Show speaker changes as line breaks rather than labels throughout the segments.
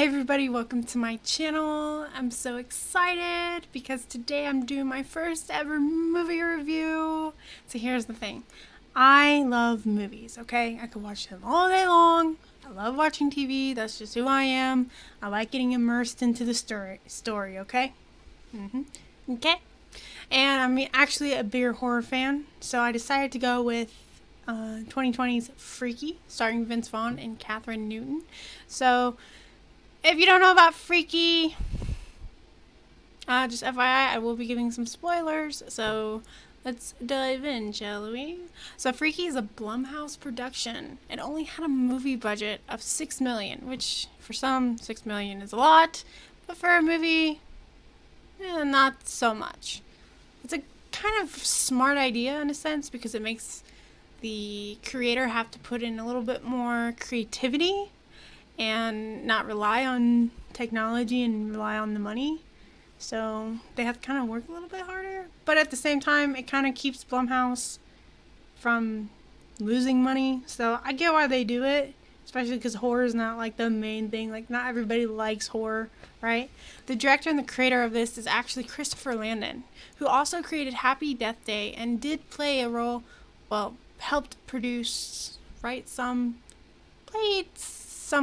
Hi everybody, welcome to my channel. I'm so excited because today I'm doing my first ever movie review. So here's the thing. I love movies, okay? I could watch them all day long. I love watching TV. That's just who I am. I like getting immersed into the story, okay? Okay? And I'm actually a bigger horror fan, so I decided to go with 2020's Freaky, starring Vince Vaughn and Kathryn Newton. So if you don't know about Freaky, just FYI, I will be giving some spoilers, so let's dive in, shall we? So Freaky is a Blumhouse production. It only had a movie budget of $6 million, which for some, $6 million is a lot, but for a movie, not so much. It's a kind of smart idea in a sense because it makes the creator have to put in a little bit more creativity and not rely on technology and rely on the money. So they have to kind of work a little bit harder. But at the same time, it kind of keeps Blumhouse from losing money. So I get why they do it, especially because horror is not like the main thing. Like, not everybody likes horror, right? The director and the creator of this is actually Christopher Landon, who also created Happy Death Day and did play a role, helped produce, played some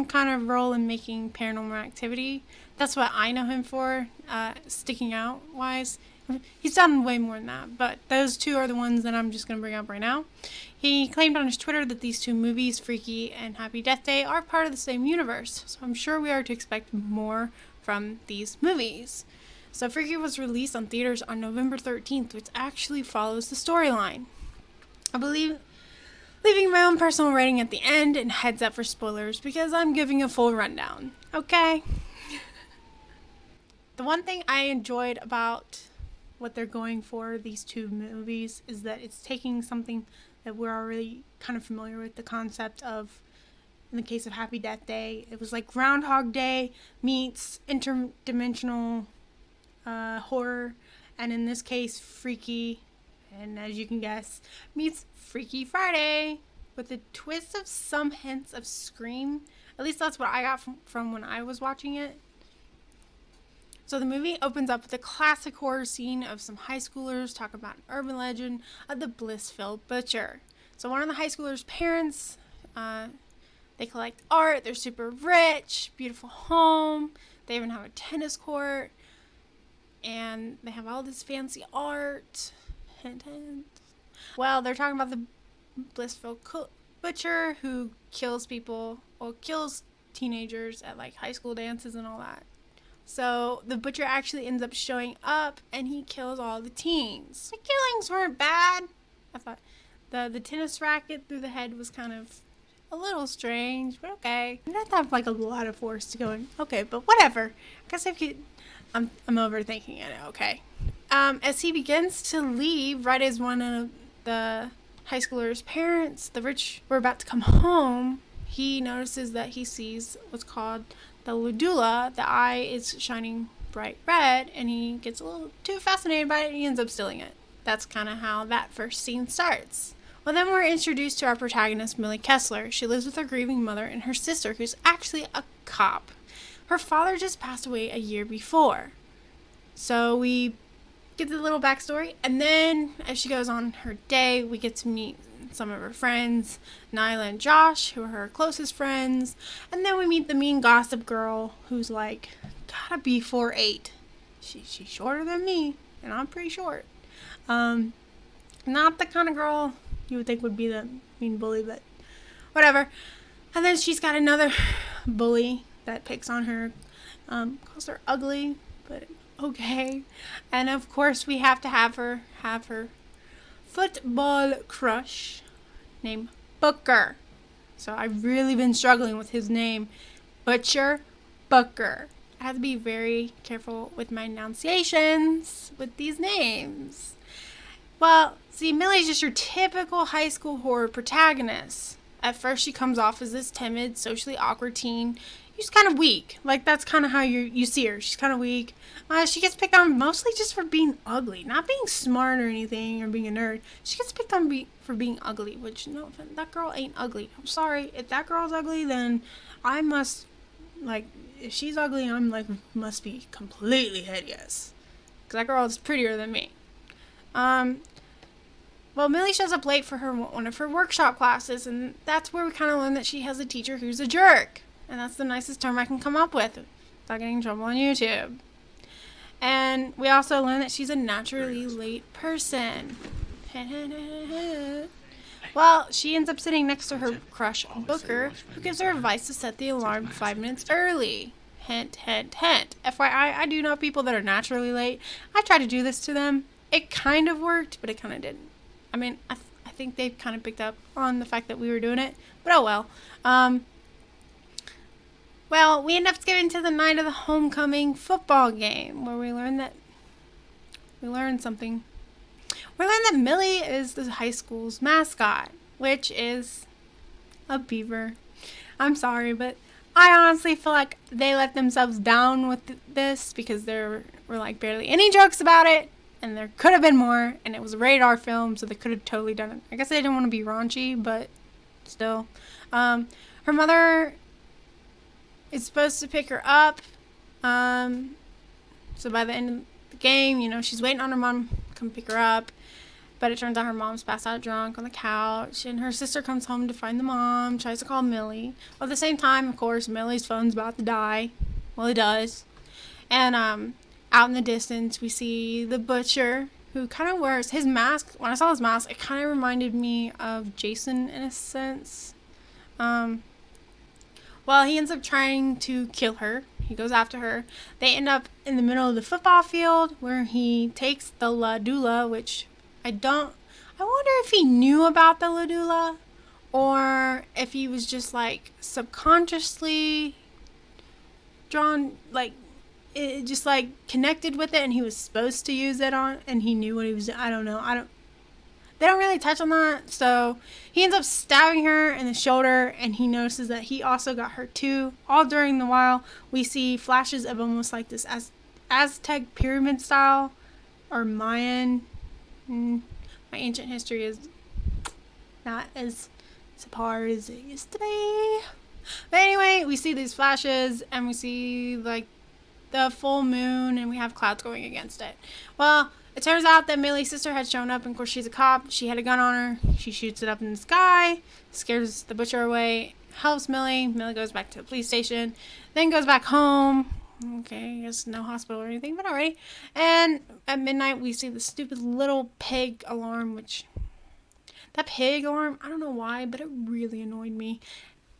kind of role in making Paranormal Activity. That's what I know him for, sticking out wise. He's done way more than that, but those two are the ones that I'm just going to bring up right now. He claimed on his Twitter that these two movies, Freaky and Happy Death Day, are part of the same universe, so I'm sure we are to expect more from these movies. So Freaky was released on theaters on November 13th, which actually follows the storyline. I believe leaving my own personal rating at the end and heads up for spoilers because I'm giving a full rundown, okay? The one thing I enjoyed about what they're going for, these two movies, is that it's taking something that we're already kind of familiar with, the concept of, in the case of Happy Death Day, it was like Groundhog Day meets interdimensional horror, and in this case, Freaky, and as you can guess, meets Freaky Friday with a twist of some hints of Scream. At least that's what I got from when I was watching it. So the movie opens up with a classic horror scene of some high schoolers talk about an urban legend of the Blissville Butcher. So one of the high schoolers' parents, they collect art, they're super rich, beautiful home, they even have a tennis court, and they have all this fancy art. Hint, hint. Well, they're talking about the Blissville Butcher who kills people, or kills teenagers at like high school dances and all that. So the butcher actually ends up showing up and he kills all the teens. The killings weren't bad. I thought the tennis racket through the head was kind of a little strange, but okay. You have to have like a lot of force to go in. Okay, but whatever. I guess I'm overthinking it, okay. As he begins to leave, right as one of the high schooler's parents, the rich, were about to come home, he notices that he sees what's called the ludula. The eye is shining bright red, and he gets a little too fascinated by it, and he ends up stealing it. That's kind of how that first scene starts. Well, then we're introduced to our protagonist, Millie Kessler. She lives with her grieving mother and her sister, who's actually a cop. Her father just passed away a year before. So we get the little backstory, and then as she goes on her day, we get to meet some of her friends, Nyla and Josh, who are her closest friends, and then we meet the mean gossip girl, who's like, gotta be 4'8". She's shorter than me, and I'm pretty short. Not the kind of girl you would think would be the mean bully, but whatever. And then she's got another bully that picks on her, calls her ugly, but okay. And of course we have to have her football crush named Booker. So I've really been struggling with his name, Butcher Booker. I have to be very careful with my enunciations with these names. Well, see, Millie's just your typical high school horror protagonist. At first she comes off as this timid, socially awkward teen. She's kind of weak. Like, that's kind of how you see her. She's kind of weak. She gets picked on mostly just for being ugly. Not being smart or anything or being a nerd. She gets picked on for being ugly, which, no offense, that girl ain't ugly. I'm sorry. If that girl's ugly, then I must, like, if she's ugly, I'm like, must be completely hideous. Because that girl is prettier than me. Well, Millie shows up late for one of her workshop classes, and that's where we kind of learn that she has a teacher who's a jerk. And that's the nicest term I can come up with without getting in trouble on YouTube. And we also learn that she's a naturally late person. Well, she ends up sitting next to her crush, Booker, who gives her advice to set the alarm 5 minutes early. Hint, hint, hint. FYI, I do know people that are naturally late. I tried to do this to them. It kind of worked, but it kind of didn't. I mean, I think they kind of picked up on the fact that we were doing it, but oh well. Well, we end up skipping to the night of the homecoming football game, where we learn something. We learn that Millie is the high school's mascot, which is a beaver. I'm sorry, but I honestly feel like they let themselves down with this because there were like barely any jokes about it. And there could have been more, and it was a rated R film, so they could have totally done it. I guess they didn't want to be raunchy, but still. Her mother is supposed to pick her up. So by the end of the game, she's waiting on her mom to come pick her up. But it turns out her mom's passed out drunk on the couch, and her sister comes home to find the mom, tries to call Millie. Well, at the same time, of course, Millie's phone's about to die. Well, it does. And, out in the distance, we see the butcher, who kind of wears his mask. When I saw his mask, it kind of reminded me of Jason in a sense. Well, he ends up trying to kill her. He goes after her. They end up in the middle of the football field where he takes the Ladula, which I wonder if he knew about the Ladula or if he was just like subconsciously drawn, like, it just like connected with it and he was supposed to use it on and he knew what he was doing. I don't know. They don't really touch on that. So he ends up stabbing her in the shoulder and he notices that he also got hurt too. All during the while we see flashes of almost like this Aztec pyramid style or Mayan. My ancient history is not as subpar as it used to be. But anyway, we see these flashes and we see like the full moon and we have clouds going against it. Well, it turns out that Millie's sister had shown up, and of course she's a cop. She had a gun on her. She shoots it up in the sky, scares the butcher away, helps Millie. Millie goes back to the police station, then goes back home. Okay, I guess no hospital or anything, but alright. And at midnight we see the stupid little pig alarm, which that pig alarm, I don't know why, but it really annoyed me.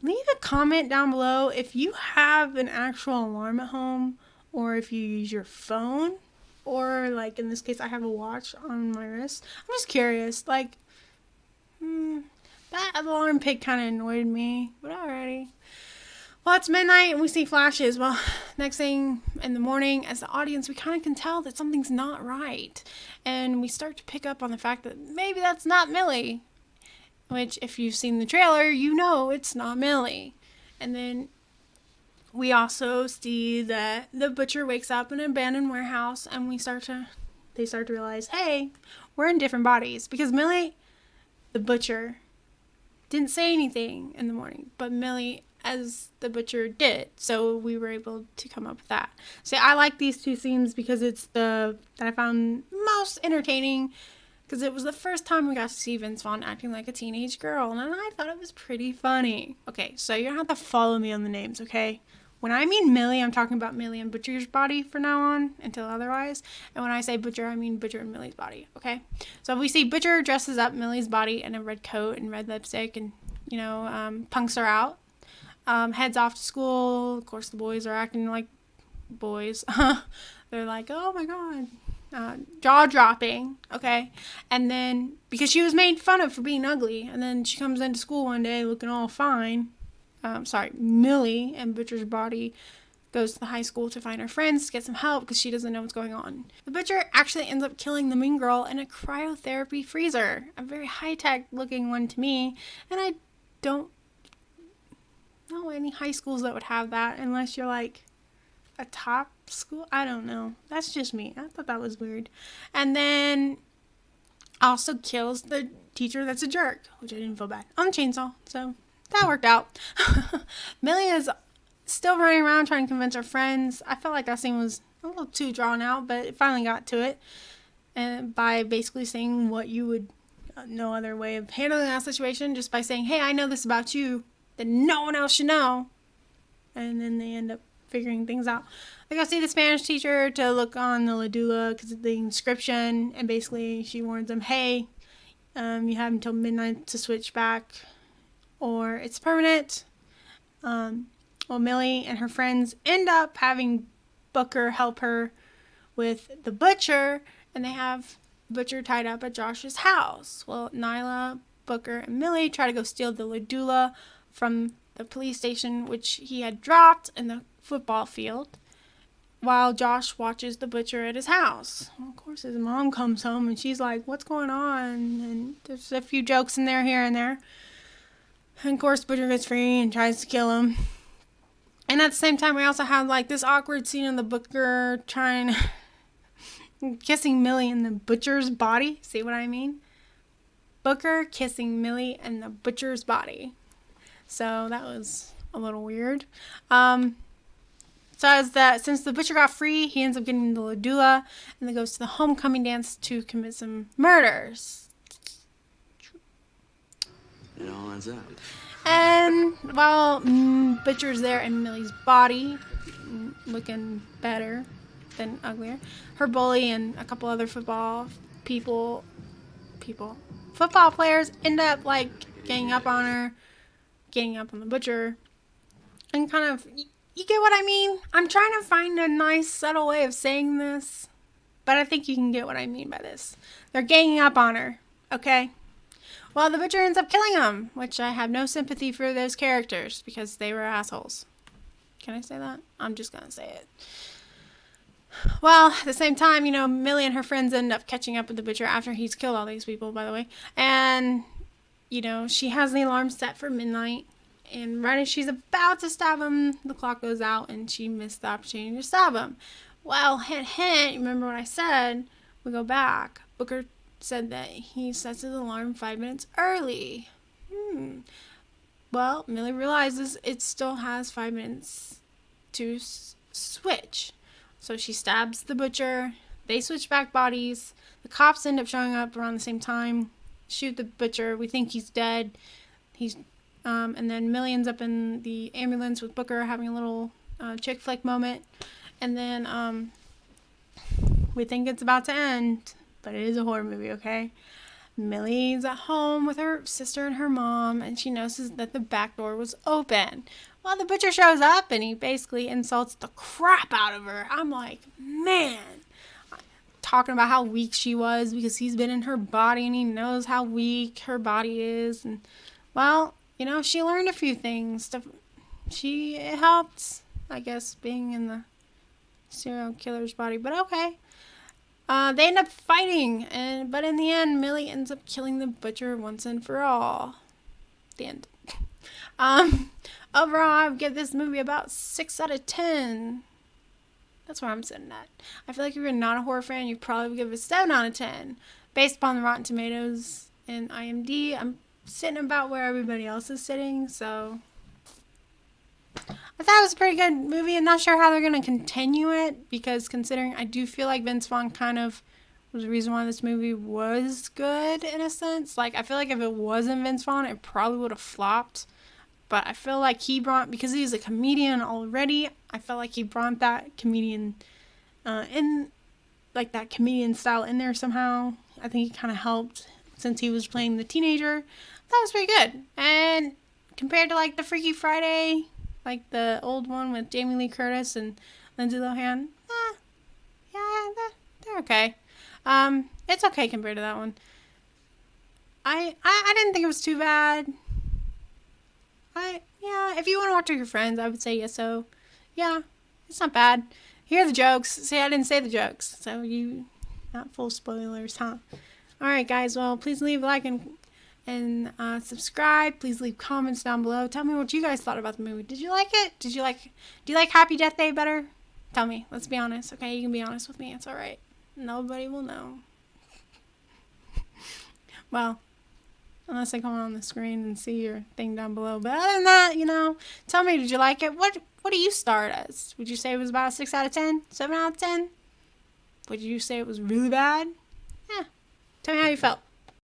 Leave a comment down below if you have an actual alarm at home, or if you use your phone, or like in this case I have a watch on my wrist. I'm just curious, like, that alarm pig kind of annoyed me, but alrighty. Well, it's midnight and we see flashes. Well, next thing in the morning, as the audience, we kind of can tell that something's not right. And we start to pick up on the fact that maybe that's not Millie. Which, if you've seen the trailer, you know it's not Millie. And then we also see that the butcher wakes up in an abandoned warehouse and they start to realize, hey, we're in different bodies. Because Millie, the butcher, didn't say anything in the morning, but Millie, as the butcher, did. So we were able to come up with that. So I like these two scenes because it's that I found most entertaining, because it was the first time we got to see Vince Vaughn acting like a teenage girl, and I thought it was pretty funny. Okay, so you're going to have to follow me on the names, okay? When I mean Millie, I'm talking about Millie and Butcher's body from now on until otherwise. And when I say Butcher, I mean Butcher and Millie's body, okay? So we see Butcher dresses up Millie's body in a red coat and red lipstick and, punks her out. Heads off to school. Of course, the boys are acting like boys. They're like, oh my God. Jaw-dropping, okay? And then, because she was made fun of for being ugly, and then she comes into school one day looking all fine. Millie and Butcher's body goes to the high school to find her friends to get some help because she doesn't know what's going on. The Butcher actually ends up killing the mean girl in a cryotherapy freezer. A very high-tech looking one to me, and I don't know any high schools that would have that unless you're like a top school. I don't know. That's just me. I thought that was weird. And then also kills the teacher that's a jerk, which I didn't feel bad, on the chainsaw. So that worked out. Millie is still running around trying to convince her friends. I felt like that scene was a little too drawn out, but it finally got to it. And by basically saying what you would, no other way of handling that situation, just by saying, hey, I know this about you that no one else should know. And then they end up figuring things out. They go see the Spanish teacher to look on the Ladula because of the inscription, and basically she warns them, hey, you have until midnight to switch back or it's permanent. Well, Millie and her friends end up having Booker help her with the butcher, and they have the butcher tied up at Josh's house. Well, Nyla, Booker, and Millie try to go steal the Ladula from the police station, which he had dropped in the football field, while Josh watches the butcher at his house. Well, of course, his mom comes home, and she's like, what's going on? And there's a few jokes in there, here and there. And, of course, Butcher gets free and tries to kill him. And at the same time, we also have, like, this awkward scene of the Butcher kissing Millie in the Butcher's body. See what I mean? Booker kissing Millie in the Butcher's body. So that was a little weird. So as that, since the Butcher got free, he ends up getting the Ladula and then goes to the homecoming dance to commit some murders.
It all ends up.
And while Butcher's there in Millie's body, looking better than uglier, her bully and a couple other football players end up like ganging up on her, ganging up on the Butcher, and kind of, you get what I mean? I'm trying to find a nice, subtle way of saying this, but I think you can get what I mean by this. They're ganging up on her, okay? Well, the Butcher ends up killing them, which I have no sympathy for those characters because they were assholes. Can I say that? I'm just going to say it. Well, at the same time, Millie and her friends end up catching up with the Butcher after he's killed all these people, by the way. And, she has the alarm set for midnight. And right as she's about to stab him, the clock goes out and she missed the opportunity to stab him. Well, hint, remember what I said? We go back. Booker said that he sets his alarm 5 minutes early. Well, Millie realizes it still has 5 minutes to switch. So she stabs the Butcher. They switch back bodies. The cops end up showing up around the same time. Shoot the Butcher. We think he's dead. And then Millie ends up in the ambulance with Booker having a little chick flick moment. And then we think it's about to end. But it is a horror movie, okay? Millie's at home with her sister and her mom, and she notices that the back door was open. Well, the Butcher shows up, and he basically insults the crap out of her. I'm like, man. Talking about how weak she was because he's been in her body, and he knows how weak her body is. And, well, she learned a few things. It helped, I guess, being in the serial killer's body, but okay. They end up fighting, but in the end, Millie ends up killing the Butcher once and for all. The end. Overall, I would give this movie about 6 out of 10. That's where I'm sitting at. I feel like if you're not a horror fan, you probably would give it a 7 out of 10. Based upon the Rotten Tomatoes and IMDb, I'm sitting about where everybody else is sitting, so I thought it was a pretty good movie. I'm not sure how they're going to continue it, because considering I do feel like Vince Vaughn kind of was the reason why this movie was good, in a sense. Like, I feel like if it wasn't Vince Vaughn, it probably would have flopped. But I feel like because he's a comedian already, I felt like he brought that comedian that comedian style in there somehow. I think he kind of helped since he was playing the teenager. That was pretty good. And compared to, like, the Freaky Friday, like the old one with Jamie Lee Curtis and Lindsay Lohan, they're okay. It's okay compared to that one. I didn't think it was too bad. If you want to watch with your friends, I would say yes. So, yeah, it's not bad. Hear the jokes. See, I didn't say the jokes, so not full spoilers, huh? All right, guys. Well, please leave a like and subscribe. Please leave comments down below. Tell me what you guys thought about the movie. Did you like it? Do you like Happy Death Day better? Tell me. Let's be honest. Okay, you can be honest with me. It's all right. Nobody will know. Well, Unless I come on the screen and see your thing down below. But other than that, tell me, did you like it? What do you star it as? Would you say it was about a 6 out of 10? 7 out of 10? Would you say it was really bad? Yeah. Tell me how you felt.